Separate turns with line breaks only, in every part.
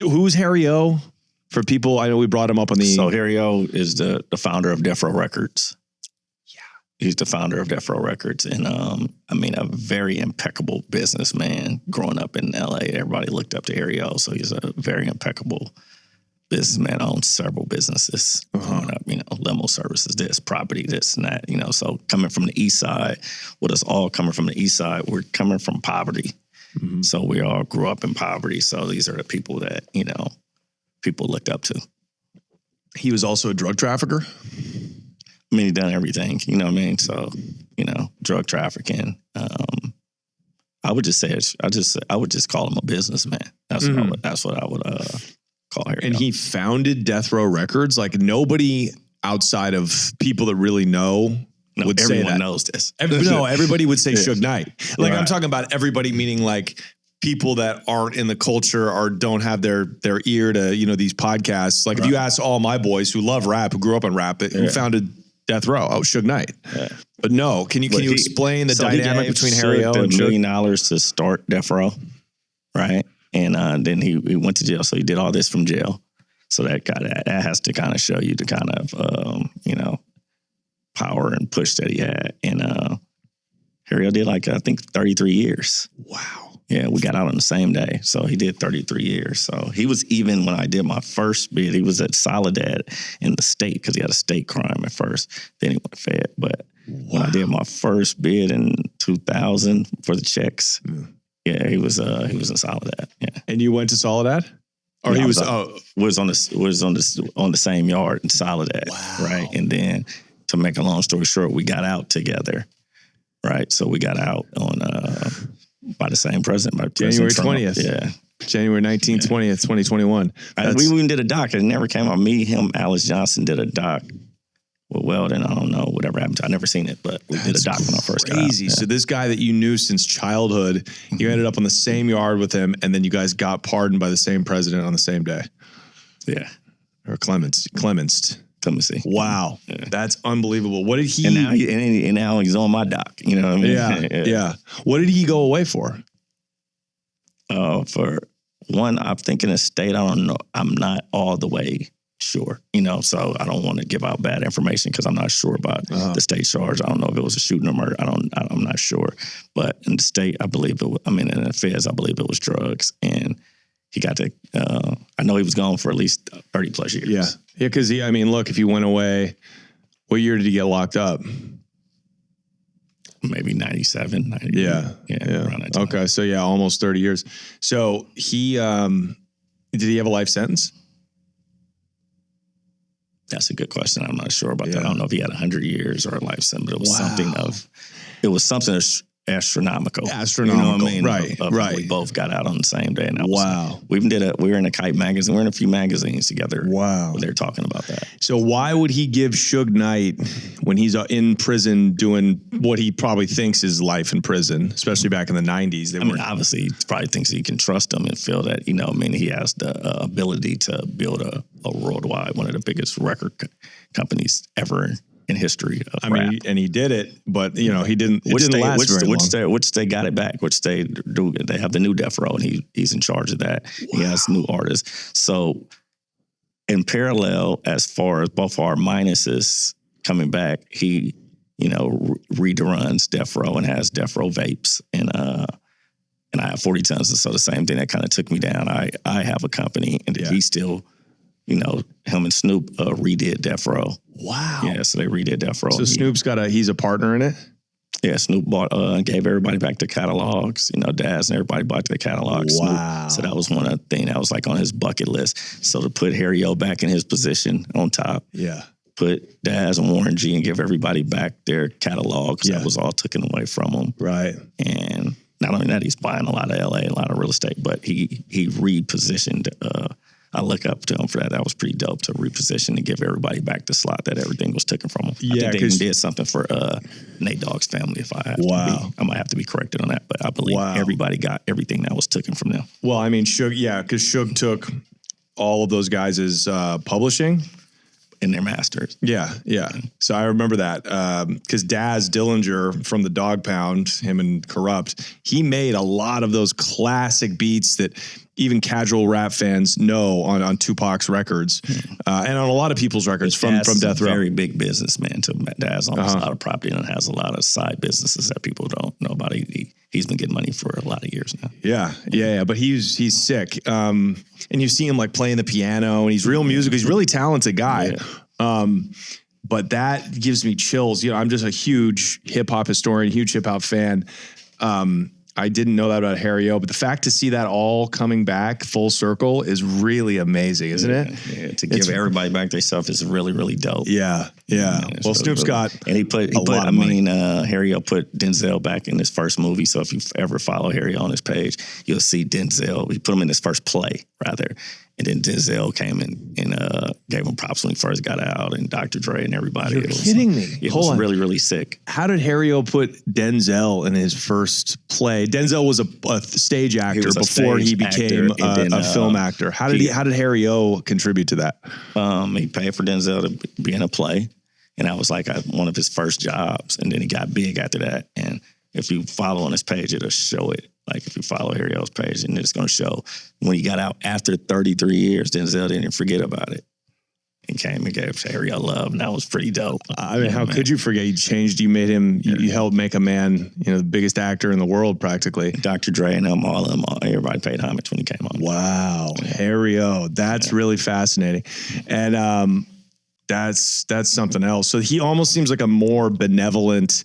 Who's Harry O? For people, I know we brought him up on the...
So Harry O is the founder of Death Row Records. Yeah. He's the founder of Death Row Records. And I mean, a very impeccable businessman. Growing up in LA, everybody looked up to Harry O. So he's a very impeccable businessman, owns several businesses growing up, you know, limo services, this, property, this and that, you know. So coming from the east side, with us all coming from the east side, we're coming from poverty. Mm-hmm. So we all grew up in poverty. So these are the people that, you know, people looked up to.
He was also a drug trafficker?
I mean, he done everything, you know what I mean? So, you know, drug trafficking. I would just say, I would just call him a businessman. That's what I would call Harry.
And he founded Death Row Records. Like nobody outside of people that really know would say that.
Everyone knows this.
Everybody would say Suge Knight. Like I'm talking about everybody, meaning like people that aren't in the culture or don't have their ear to, you know, these podcasts. Like if you ask all my boys who love rap, who grew up on rap, who founded Death Row, Suge Knight. Yeah. But no, can you explain the dynamic between Harry O and
$1 million to start Death Row, right? And then he went to jail, so he did all this from jail. So that has to kind of show you the kind of you know, power and push that he had. And Harry O did like I think 33 years.
Wow.
Yeah, we got out on the same day, so he did 33 years. So he was, even when I did my first bid, he was at Soledad in the state because he had a state crime at first. Then he went fed. But when I did my first bid in 2000 for the checks, he was in Soledad. Yeah,
and you went to Soledad, or he was
on the same yard in Soledad, right? And then to make a long story short, we got out together, right? So we got out on. By the same president, by
January
Trump.
20th. Yeah. January 19th, 20th, 2021.
We even did a doc. It never came out. Me, him, Alice Johnson did a doc with Weldon. I don't know whatever happened to it. I never seen it, but we did a doc when I first got out.
Crazy. Yeah. So this guy that you knew since childhood, you ended up on the same yard with him, and then you guys got pardoned by the same president on the same day.
Yeah.
Or clemenced.
Clemency.
Wow. Yeah. That's unbelievable. What did he...
And now he's on my doc. You know what I mean?
Yeah. What did he go away for?
For one, I'm thinking of state. I don't know. I'm not all the way sure. You know, so I don't want to give out bad information because I'm not sure about the state charge. I don't know if it was a shooting or murder. I'm not sure. But in the state, I believe in the feds, I believe it was drugs. And he got to, I know he was gone for at least 30 plus years.
Yeah. Yeah. Cause look, if he went away, what year did he get locked up?
Maybe 97, 98.
Yeah.
Around that time.
Okay. So yeah, almost 30 years. So he, did he have a life sentence?
That's a good question. I'm not sure about that. I don't know if he had 100 years or a life sentence, but it was something astronomical.
You know
what I mean?
Right.
We both got out on the same day. And
we
were in a Kite magazine. We're in a few magazines together.
Wow.
They're talking about that.
So why would he give Suge Knight, when he's in prison doing what he probably thinks is life in prison, especially back in the 90s?
Obviously he probably thinks he can trust him and feel that, he has the ability to build a worldwide, one of the biggest record companies ever in history of rap.
And he did it, but he didn't. It didn't last very long.
Which they got it back. Which they do. They have the new Death Row, and he's in charge of that. Wow. He has new artists. So, in parallel, as far as both our minuses coming back, he reruns Death Row and has Death Row vapes, and I have 40 tons. And so the same thing that kind of took me down. I have a company, and he still. Him and Snoop redid Death Row.
Wow.
Yeah, so they redid Death Row.
So Snoop's he's a partner in it?
Yeah, Snoop gave everybody back their catalogs. Daz and everybody bought their catalogs.
Wow.
Snoop. So that was one of the things that was like on his bucket list. So to put Harry O back in his position on top.
Yeah.
Put Daz and Warren G and give everybody back their catalogs. That was all taken away from them.
Right.
And not only that, he's buying a lot of LA, a lot of real estate, but he repositioned I look up to him for that. That was pretty dope to reposition and give everybody back the slot that everything was taken from him.
Yeah,
I think they even did something for Nate Dogg's family. If I have to be, I might have to be corrected on that, but I believe everybody got everything that was taken from them.
Well, Suge, because Suge took all of those guys' publishing.
In their masters.
Yeah. So I remember that because Daz Dillinger from the Dog Pound, him and Corrupt, he made a lot of those classic beats that even casual rap fans know on Tupac's records, and on a lot of people's records from Death Row.
Very big businessman too. Daz owns a lot of property and has a lot of side businesses that people don't know about. He's been getting money for a lot of years now.
Yeah. But he's sick. And you see him like playing the piano, and he's real musical. He's a really talented guy. Yeah. But that gives me chills. You know, I'm just a huge hip hop historian, huge hip hop fan. I didn't know that about Harry O, but the fact to see that all coming back full circle is really amazing, isn't it?
Yeah, to give everybody back their stuff is really, really dope.
Yeah. Well, Snoop's got
he put
a lot of money.
Harry O put Denzel back in his first movie. So if you ever follow Harry O on his page, you'll see Denzel. He put him in his first play, rather. And then Denzel came and gave him props when he first got out, and Dr. Dre and everybody.
You're kidding me.
It was really, really sick.
How did Harry O put Denzel in his first play? Denzel was a stage actor before he became a film actor. How did Harry O contribute to that?
He paid for Denzel to be in a play, and that was like one of his first jobs. And then he got big after that. And if you follow on his page, it'll show it. Like if you follow Harry O's page, and it's going to show when he got out after 33 years, Denzel didn't forget about it. And came and gave Harry O love, and that was pretty dope.
I mean, how could you forget? You changed, you made him, you helped make a man, the biggest actor in the world practically.
Dr. Dre and all of them, everybody paid homage when he came on.
Wow. Harry O, that's really fascinating. And that's something else. So he almost seems like a more benevolent,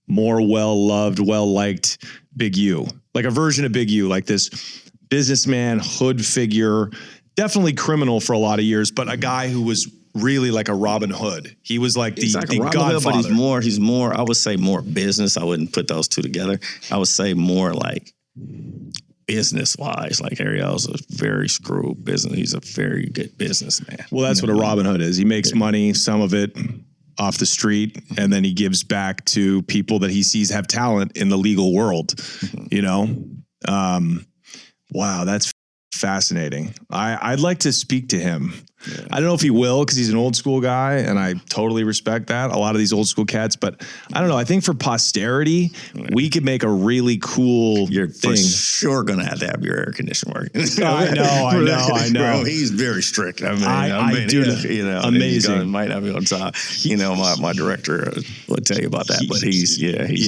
more well-loved, well-liked Big U, like a version of Big U, like this businessman, hood figure, definitely criminal for a lot of years, but a guy who was really like a Robin Hood. He was like the godfather.
But he's more, I would say more business. I wouldn't put those two together. I would say more like business-wise. Like Harry O's a very screwed business. He's a very good businessman.
Well, that's what a Robin Hood is. He makes money, some of it off the street, and then he gives back to people that he sees have talent in the legal world, Wow, that's fascinating. I'd like to speak to him. Yeah. I don't know if he will, because he's an old school guy, and I totally respect that. A lot of these old school cats, but I don't know. I think for posterity, we could make a really cool
You're
thing.
for sure going to have your air conditioning working.
I know.
Bro, he's very strict.
I do. Amazing.
Might not be on top. My director will tell you about that, but he's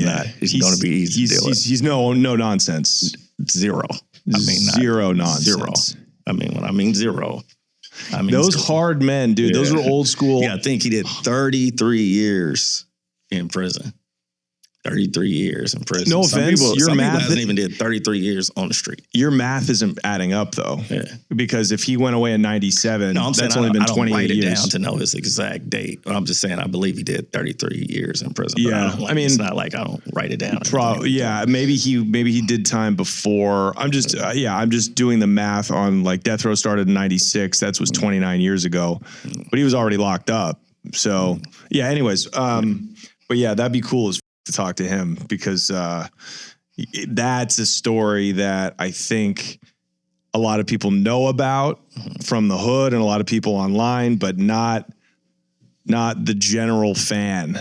not. He's going to be easy to deal with.
He's no nonsense.
Zero.
Zero nonsense.
Zero. When I mean zero.
Those hard men, dude. Yeah. Those were old school.
Yeah, I think he did 33 years in prison. 33 years in prison.
No offense,
your math hasn't even did 33 years on the street.
Your math isn't adding up though. Yeah. Because if he went away in 97, that's only been 28 years. I don't write it down
to know his exact date. I'm just saying I believe he did 33 years in prison.
Yeah.
It's not like I don't write it down.
Maybe he did time before. I'm just doing the math on like death row started in 96. That was 29 years ago. But he was already locked up. So, yeah, anyways, but yeah, that'd be cool to talk to him, because that's a story that I think a lot of people know about from the hood and a lot of people online, but not the general fan.